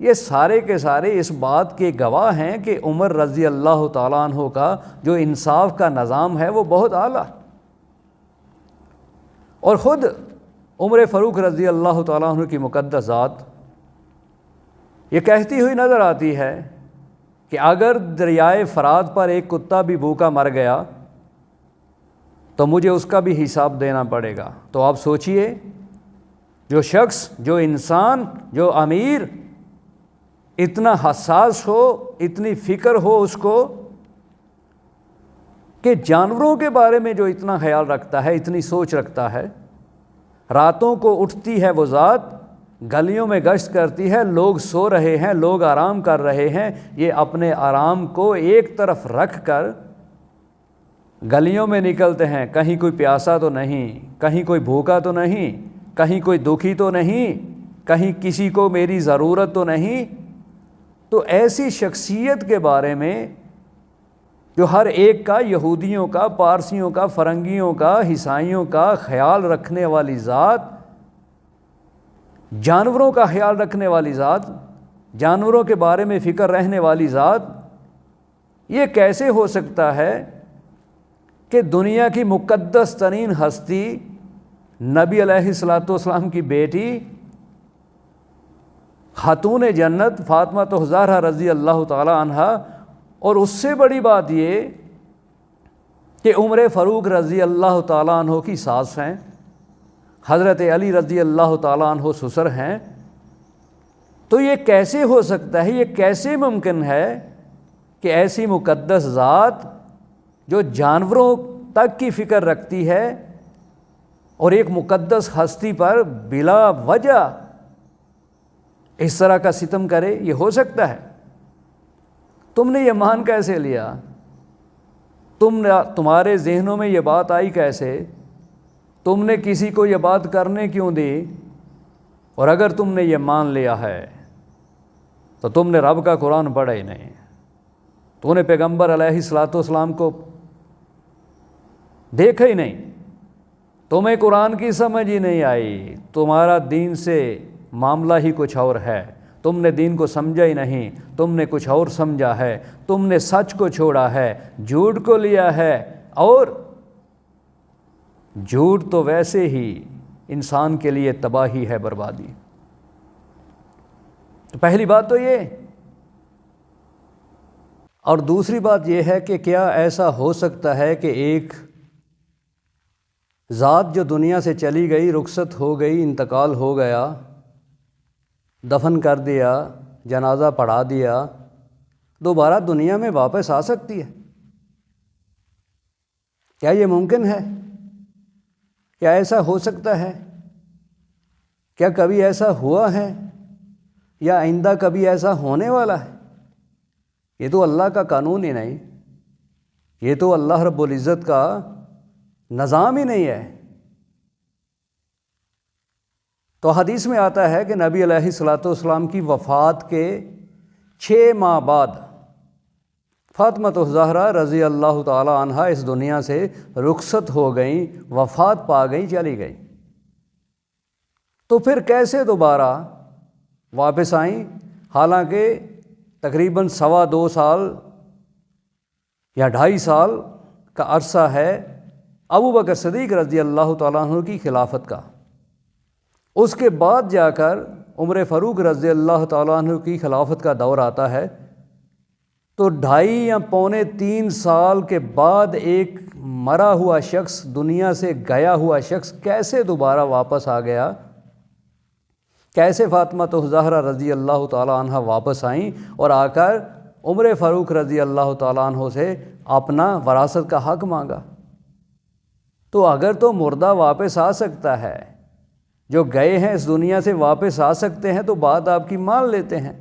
یہ سارے کے سارے اس بات کے گواہ ہیں کہ عمر رضی اللہ تعالیٰ عنہ کا جو انصاف کا نظام ہے وہ بہت اعلیٰ، اور خود عمر فاروق رضی اللہ تعالیٰ عنہ کی مقدس ذات یہ کہتی ہوئی نظر آتی ہے کہ اگر دریائے فرات پر ایک کتا بھی بھوکا مر گیا تو مجھے اس کا بھی حساب دینا پڑے گا۔ تو آپ سوچئے، جو شخص، جو انسان، جو امیر اتنا حساس ہو، اتنی فکر ہو اس کو کہ جانوروں کے بارے میں جو اتنا خیال رکھتا ہے، اتنی سوچ رکھتا ہے، راتوں کو اٹھتی ہے وہ ذات، گلیوں میں گشت کرتی ہے، لوگ سو رہے ہیں، لوگ آرام کر رہے ہیں، یہ اپنے آرام کو ایک طرف رکھ کر گلیوں میں نکلتے ہیں، کہیں کوئی پیاسا تو نہیں، کہیں کوئی بھوکا تو نہیں، کہیں کوئی دکھی تو نہیں، کہیں کسی کو میری ضرورت تو نہیں۔ تو ایسی شخصیت کے بارے میں جو ہر ایک کا، یہودیوں کا، پارسیوں کا، فرنگیوں کا، عیسائیوں کا خیال رکھنے والی ذات، جانوروں کا خیال رکھنے والی ذات، جانوروں کے بارے میں فکر رہنے والی ذات، یہ کیسے ہو سکتا ہے کہ دنیا کی مقدس ترین ہستی نبی علیہ الصلوۃ والسلام کی بیٹی خاتون جنت فاطمہ الزہرا رضی اللہ تعالی عنہا، اور اس سے بڑی بات یہ کہ عمر فاروق رضی اللہ تعالیٰ عنہ کی ساس ہیں، حضرت علی رضی اللہ تعالیٰ عنہ سسر ہیں، تو یہ کیسے ہو سکتا ہے، یہ کیسے ممکن ہے کہ ایسی مقدس ذات جو جانوروں تک کی فکر رکھتی ہے اور ایک مقدس ہستی پر بلا وجہ اس طرح کا ستم کرے؟ یہ ہو سکتا ہے؟ تم نے یہ مان کیسے لیا؟ تمہارے ذہنوں میں یہ بات آئی کیسے؟ تم نے کسی کو یہ بات کرنے کیوں دی؟ اور اگر تم نے یہ مان لیا ہے تو تم نے رب کا قرآن پڑھا ہی نہیں، تو نے پیغمبر علیہ الصلوۃ والسلام کو دیکھا ہی نہیں، تمہیں قرآن کی سمجھ ہی نہیں آئی، تمہارا دین سے معاملہ ہی کچھ اور ہے، تم نے دین کو سمجھا ہی نہیں، تم نے کچھ اور سمجھا ہے، تم نے سچ کو چھوڑا ہے، جھوٹ کو لیا ہے، اور جھوٹ تو ویسے ہی انسان کے لیے تباہی ہے، بربادی۔ تو پہلی بات تو یہ، اور دوسری بات یہ ہے کہ کیا ایسا ہو سکتا ہے کہ ایک ذات جو دنیا سے چلی گئی، رخصت ہو گئی، انتقال ہو گیا، دفن کر دیا، جنازہ پڑھا دیا، دوبارہ دنیا میں واپس آ سکتی ہے؟ کیا یہ ممکن ہے؟ کیا ایسا ہو سکتا ہے؟ کیا کبھی ایسا ہوا ہے یا آئندہ کبھی ایسا ہونے والا ہے؟ یہ تو اللہ کا قانون ہی نہیں، یہ تو اللہ رب العزت کا نظام ہی نہیں ہے۔ تو حدیث میں آتا ہے کہ نبی علیہ الصلوۃ والسلام کی وفات کے 6 ماہ بعد فاطمہ الزہرا رضی اللہ تعالی عنہا اس دنیا سے رخصت ہو گئیں، وفات پا گئیں، چلی گئیں۔ تو پھر کیسے دوبارہ واپس آئیں؟ حالانکہ تقریباً 2.25 سال یا 2.5 سال کا عرصہ ہے ابو بکر صدیق رضی اللہ تعالیٰ عنہ کی خلافت کا، اس کے بعد جا کر عمر فاروق رضی اللہ تعالیٰ عنہ کی خلافت کا دور آتا ہے۔ تو 2.5 یا 2.25 سال کے بعد ایک مرا ہوا شخص، دنیا سے گیا ہوا شخص کیسے دوبارہ واپس آ گیا؟ کیسے فاطمہ الزہرا رضی اللہ تعالیٰ عنہ واپس آئیں اور آ کر عمر فاروق رضی اللہ تعالیٰ عنہ سے اپنا وراثت کا حق مانگا؟ تو اگر تو مردہ واپس آ سکتا ہے، جو گئے ہیں اس دنیا سے واپس آ سکتے ہیں، تو بات آپ کی مان لیتے ہیں،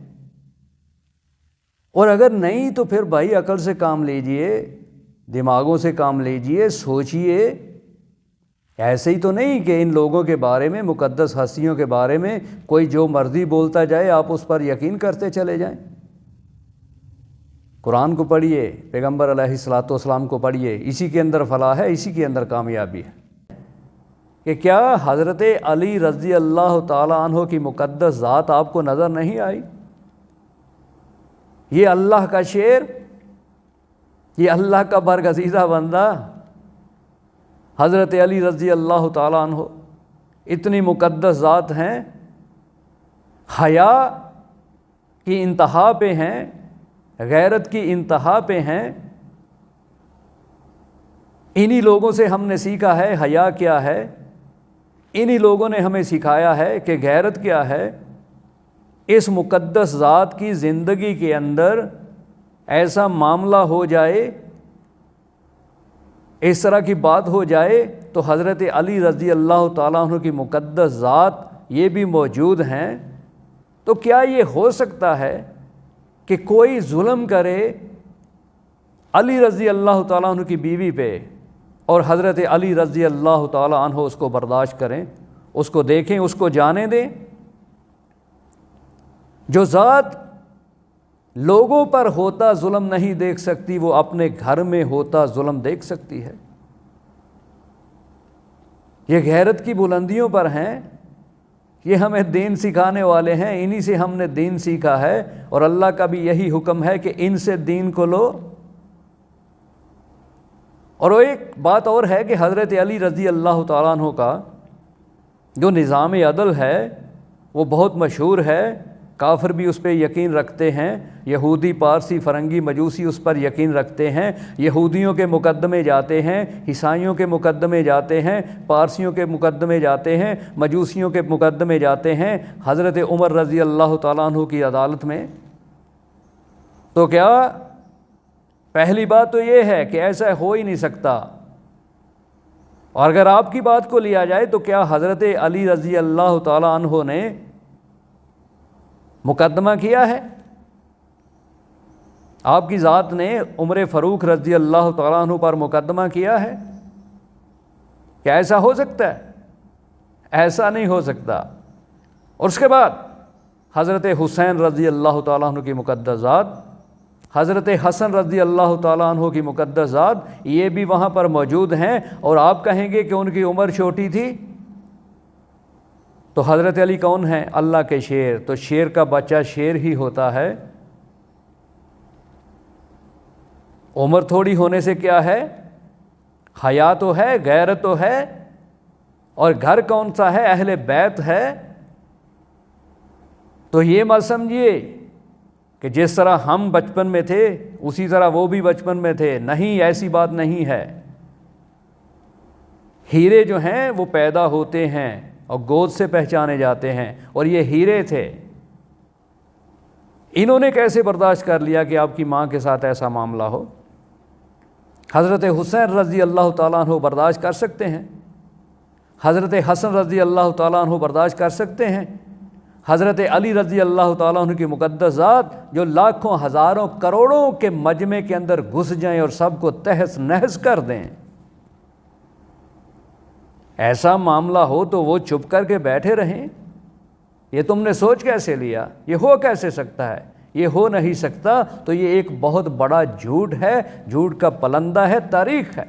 اور اگر نہیں تو پھر بھائی عقل سے کام لیجئے، دماغوں سے کام لیجئے، سوچئے۔ ایسے ہی تو نہیں کہ ان لوگوں کے بارے میں، مقدس ہستیوں کے بارے میں کوئی جو مرضی بولتا جائے آپ اس پر یقین کرتے چلے جائیں۔ قرآن کو پڑھیے، پیغمبر علیہ الصلوۃ والسلام کو پڑھیے، اسی کے اندر فلاح ہے، اسی کے اندر کامیابی ہے۔ کہ کیا حضرت علی رضی اللہ تعالیٰ عنہ کی مقدس ذات آپ کو نظر نہیں آئی؟ یہ اللہ کا شیر، یہ اللہ کا برگزیدہ بندہ حضرت علی رضی اللہ تعالیٰ عنہ اتنی مقدس ذات ہیں، حیا کی انتہا پہ ہیں، غیرت کی انتہا پہ ہیں۔ انہی لوگوں سے ہم نے سیکھا ہے حیا کیا ہے، انہی لوگوں نے ہمیں سکھایا ہے کہ غیرت کیا ہے۔ اس مقدس ذات کی زندگی کے اندر ایسا معاملہ ہو جائے، اس طرح کی بات ہو جائے تو حضرت علی رضی اللہ تعالیٰ عنہ کی مقدس ذات یہ بھی موجود ہیں، تو کیا یہ ہو سکتا ہے کہ کوئی ظلم کرے علی رضی اللہ تعالیٰ عنہ کی بیوی پہ اور حضرت علی رضی اللہ تعالیٰ عنہ اس کو برداشت کریں، اس کو دیکھیں، اس کو جانے دیں؟ جو ذات لوگوں پر ہوتا ظلم نہیں دیکھ سکتی، وہ اپنے گھر میں ہوتا ظلم دیکھ سکتی ہے۔ یہ غیرت کی بلندیوں پر ہیں، یہ ہمیں دین سکھانے والے ہیں، انہی سے ہم نے دین سیکھا ہے، اور اللہ کا بھی یہی حکم ہے کہ ان سے دین کو لو۔ اور وہ ایک بات اور ہے کہ حضرت علی رضی اللہ تعالیٰ عنہ کا جو نظام عدل ہے وہ بہت مشہور ہے، کافر بھی اس پہ یقین رکھتے ہیں، یہودی، پارسی، فرنگی، مجوسی اس پر یقین رکھتے ہیں، یہودیوں کے مقدمے جاتے ہیں، عیسائیوں کے مقدمے جاتے ہیں، پارسیوں کے مقدمے جاتے ہیں، مجوسیوں کے مقدمے جاتے ہیں حضرت عمر رضی اللہ تعالیٰ عنہ کی عدالت میں۔ تو کیا پہلی بات تو یہ ہے کہ ایسا ہو ہی نہیں سکتا، اور اگر آپ کی بات کو لیا جائے تو کیا حضرت علی رضی اللہ تعالیٰ عنہ نے مقدمہ کیا ہے؟ آپ کی ذات نے عمر فاروق رضی اللہ تعالیٰ عنہ پر مقدمہ کیا ہے؟ کیا ایسا ہو سکتا ہے؟ ایسا نہیں ہو سکتا۔ اور اس کے بعد حضرت حسین رضی اللہ تعالیٰ عنہ کی مقدس ذات، حضرت حسن رضی اللہ تعالیٰ عنہ کی مقدس ذات، یہ بھی وہاں پر موجود ہیں، اور آپ کہیں گے کہ ان کی عمر چھوٹی تھی؟ تو حضرت علی کون ہیں؟ اللہ کے شیر، تو شیر کا بچہ شیر ہی ہوتا ہے۔ عمر تھوڑی ہونے سے کیا ہے؟ حیا تو ہے، غیرت تو ہے، اور گھر کون سا ہے؟ اہل بیت ہے۔ تو یہ مت سمجھیے کہ جس طرح ہم بچپن میں تھے اسی طرح وہ بھی بچپن میں تھے، نہیں، ایسی بات نہیں ہے۔ ہیرے جو ہیں وہ پیدا ہوتے ہیں اور گود سے پہچانے جاتے ہیں، اور یہ ہیرے تھے۔ انہوں نے کیسے برداشت کر لیا کہ آپ کی ماں کے ساتھ ایسا معاملہ ہو؟ حضرت حسین رضی اللہ تعالیٰ عنہ برداشت کر سکتے ہیں، حضرت حسن رضی اللہ تعالیٰ عنہ برداشت کر سکتے ہیں، حضرت علی رضی اللہ تعالیٰ عنہ کی مقدس ذات جو لاکھوں، ہزاروں، کروڑوں کے مجمع کے اندر گھس جائیں اور سب کو تہس نہس کر دیں، ایسا معاملہ ہو تو وہ چپ کر کے بیٹھے رہیں؟ یہ تم نے سوچ کیسے لیا؟ یہ ہو کیسے سکتا ہے؟ یہ ہو نہیں سکتا۔ تو یہ ایک بہت بڑا جھوٹ ہے، جھوٹ کا پلندہ ہے، تاریخ ہے۔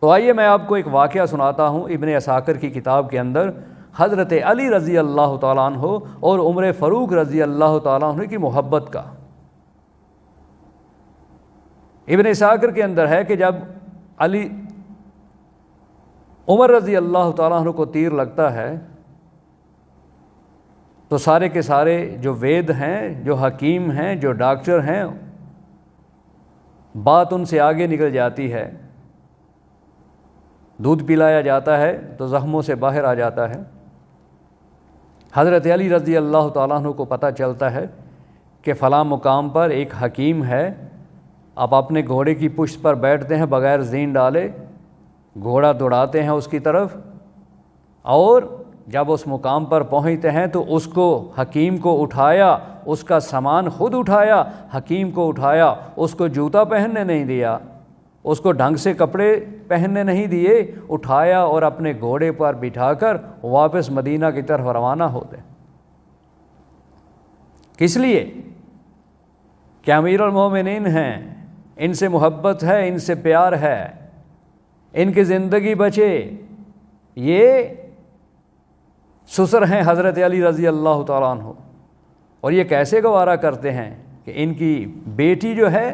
تو آئیے میں آپ کو ایک واقعہ سناتا ہوں ابن عساکر کی کتاب کے اندر، حضرت علی رضی اللہ تعالیٰ عنہ اور عمر فاروق رضی اللہ تعالیٰ عنہ کی محبت کا۔ ابن عساکر کے اندر ہے کہ جب عمر رضی اللہ تعالیٰ عنہ کو تیر لگتا ہے تو سارے کے سارے جو وید ہیں، جو حکیم ہیں، جو ڈاکٹر ہیں، بات ان سے آگے نکل جاتی ہے، دودھ پلایا جاتا ہے تو زخموں سے باہر آ جاتا ہے۔ حضرت علی رضی اللہ تعالیٰ عنہ کو پتہ چلتا ہے کہ فلاں مقام پر ایک حکیم ہے، آپ اپنے گھوڑے کی پشت پر بیٹھتے ہیں بغیر زین ڈالے، گھوڑا دوڑاتے ہیں اس کی طرف، اور جب اس مقام پر پہنچتے ہیں تو اس کو، حکیم کو اٹھایا، اس کا سامان خود اٹھایا، حکیم کو اٹھایا، اس کو جوتا پہننے نہیں دیا، اس کو ڈھنگ سے کپڑے پہننے نہیں دیے، اٹھایا اور اپنے گھوڑے پر بٹھا کر واپس مدینہ کی طرف روانہ ہوتے۔ کس لیے؟ کہ امیر المومنین ہیں، ان سے محبت ہے، ان سے پیار ہے، ان کی زندگی بچے۔ یہ سسر ہیں حضرت علی رضی اللہ تعالیٰ عنہ، اور یہ کیسے گوارا کرتے ہیں کہ ان کی بیٹی جو ہے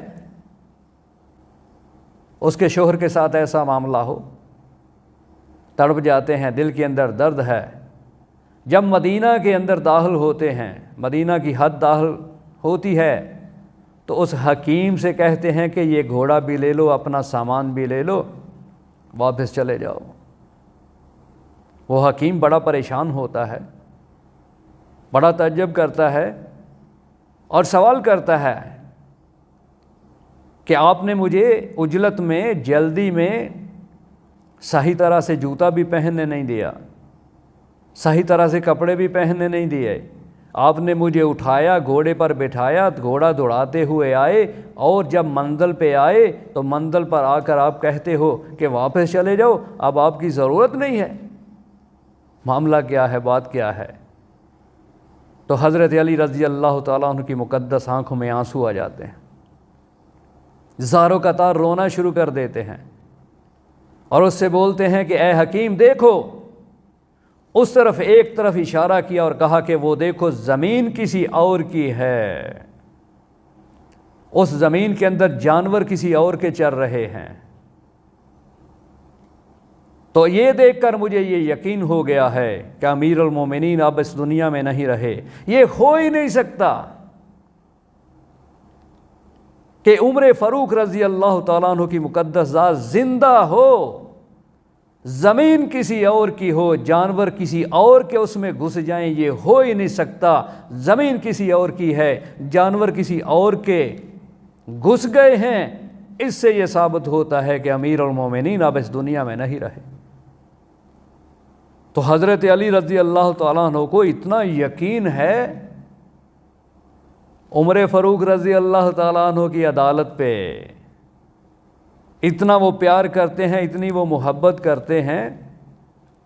اس کے شوہر کے ساتھ ایسا معاملہ ہو، تڑپ جاتے ہیں، دل کے اندر درد ہے۔ جب مدینہ کے اندر داخل ہوتے ہیں، مدینہ کی حد داخل ہوتی ہے، تو اس حکیم سے کہتے ہیں کہ یہ گھوڑا بھی لے لو، اپنا سامان بھی لے لو، واپس چلے جاؤ۔ وہ حکیم بڑا پریشان ہوتا ہے، بڑا تعجب کرتا ہے اور سوال کرتا ہے کہ آپ نے مجھے عجلت میں، جلدی میں صحیح طرح سے جوتا بھی پہننے نہیں دیا، صحیح طرح سے کپڑے بھی پہننے نہیں دیے، آپ نے مجھے اٹھایا، گھوڑے پر بٹھایا، گھوڑا دوڑاتے ہوئے آئے، اور جب منزل پہ آئے تو منزل پر آ کر آپ کہتے ہو کہ واپس چلے جاؤ، اب آپ کی ضرورت نہیں ہے۔ معاملہ کیا ہے، بات کیا ہے؟ تو حضرت علی رضی اللہ تعالیٰ عنہ کی مقدس آنکھوں میں آنسو آ جاتے ہیں، زاروں قطار رونا شروع کر دیتے ہیں، اور اس سے بولتے ہیں کہ اے حکیم دیکھو، اس طرف ایک طرف اشارہ کیا اور کہا کہ وہ دیکھو زمین کسی اور کی ہے، اس زمین کے اندر جانور کسی اور کے چر رہے ہیں۔ تو یہ دیکھ کر مجھے یہ یقین ہو گیا ہے کہ امیر المومنین اب اس دنیا میں نہیں رہے۔ یہ ہو ہی نہیں سکتا کہ عمر فاروق رضی اللہ تعالیٰ عنہ کی مقدس ذات زندہ ہو، زمین کسی اور کی ہو، جانور کسی اور کے اس میں گھس جائیں، یہ ہو ہی نہیں سکتا۔ زمین کسی اور کی ہے، جانور کسی اور کے گھس گئے ہیں، اس سے یہ ثابت ہوتا ہے کہ امیر المومنین اب اس دنیا میں نہیں رہے۔ تو حضرت علی رضی اللہ تعالیٰ عنہ کو اتنا یقین ہے عمر فاروق رضی اللہ تعالیٰ عنہ کی عدالت پہ، اتنا وہ پیار کرتے ہیں، اتنی وہ محبت کرتے ہیں،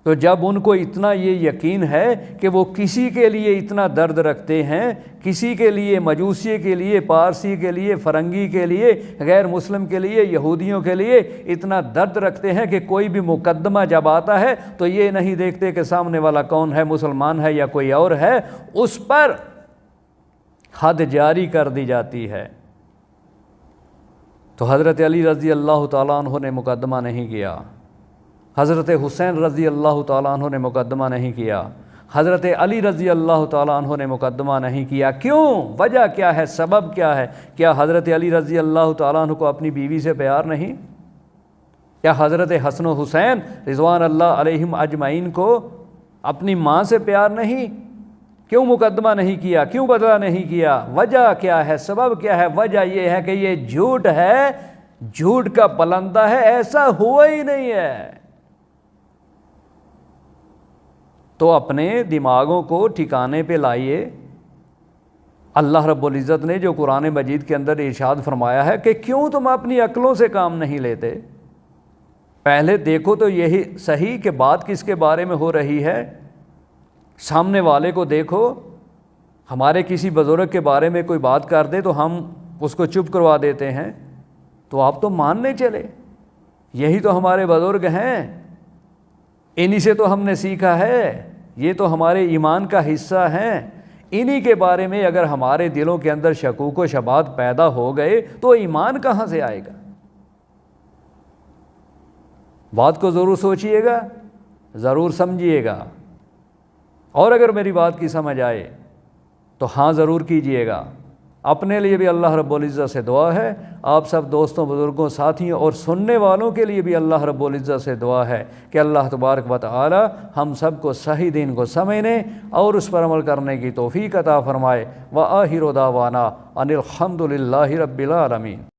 تو جب ان کو اتنا یہ یقین ہے کہ وہ کسی کے لیے اتنا درد رکھتے ہیں، کسی کے لیے، مجوسی کے لیے، پارسی کے لیے، فرنگی کے لیے، غیر مسلم کے لیے، یہودیوں کے لیے اتنا درد رکھتے ہیں کہ کوئی بھی مقدمہ جب آتا ہے تو یہ نہیں دیکھتے کہ سامنے والا کون ہے، مسلمان ہے یا کوئی اور ہے، اس پر حد جاری کر دی جاتی ہے۔ تو حضرت علی رضی اللہ تعالیٰ عنہ نے مقدمہ نہیں کیا، حضرت حسین رضی اللہ تعالیٰ عنہ نے مقدمہ نہیں کیا، حضرت علی رضی اللہ تعالیٰ عنہ نے مقدمہ نہیں کیا۔ کیوں؟ وجہ کیا ہے؟ سبب کیا ہے؟ کیا حضرت علی رضی اللہ تعالیٰ عنہ کو اپنی بیوی سے پیار نہیں؟ کیا حضرت حسن و حسین رضوان اللہ علیہم اجمعین کو اپنی ماں سے پیار نہیں؟ کیوں مقدمہ نہیں کیا؟ کیوں بدلہ نہیں کیا؟ وجہ کیا ہے؟ سبب کیا ہے؟ وجہ یہ ہے کہ یہ جھوٹ ہے، جھوٹ کا پلندہ ہے، ایسا ہوا ہی نہیں ہے۔ تو اپنے دماغوں کو ٹھکانے پہ لائیے۔ اللہ رب العزت نے جو قرآن مجید کے اندر ارشاد فرمایا ہے کہ کیوں تم اپنی عقلوں سے کام نہیں لیتے؟ پہلے دیکھو تو یہی صحیح کہ بات کس کے بارے میں ہو رہی ہے، سامنے والے کو دیکھو۔ ہمارے کسی بزرگ کے بارے میں کوئی بات کر دے تو ہم اس کو چپ کروا دیتے ہیں، تو آپ تو ماننے چلے، یہی تو ہمارے بزرگ ہیں، انہی سے تو ہم نے سیکھا ہے، یہ تو ہمارے ایمان کا حصہ ہیں۔ انہی کے بارے میں اگر ہمارے دلوں کے اندر شکوک و شبہات پیدا ہو گئے تو ایمان کہاں سے آئے گا؟ بات کو ضرور سوچئے گا، ضرور سمجھیے گا، اور اگر میری بات کی سمجھ آئے تو ہاں ضرور کیجئے گا۔ اپنے لیے بھی اللہ رب العزت سے دعا ہے، آپ سب دوستوں، بزرگوں، ساتھیوں اور سننے والوں کے لیے بھی اللہ رب العزت سے دعا ہے کہ اللہ تبارک و تعالی ہم سب کو صحیح دین کو سمجھنے اور اس پر عمل کرنے کی توفیق عطا فرمائے۔ وآخر دعوانا ان الحمد للہ رب العالمین۔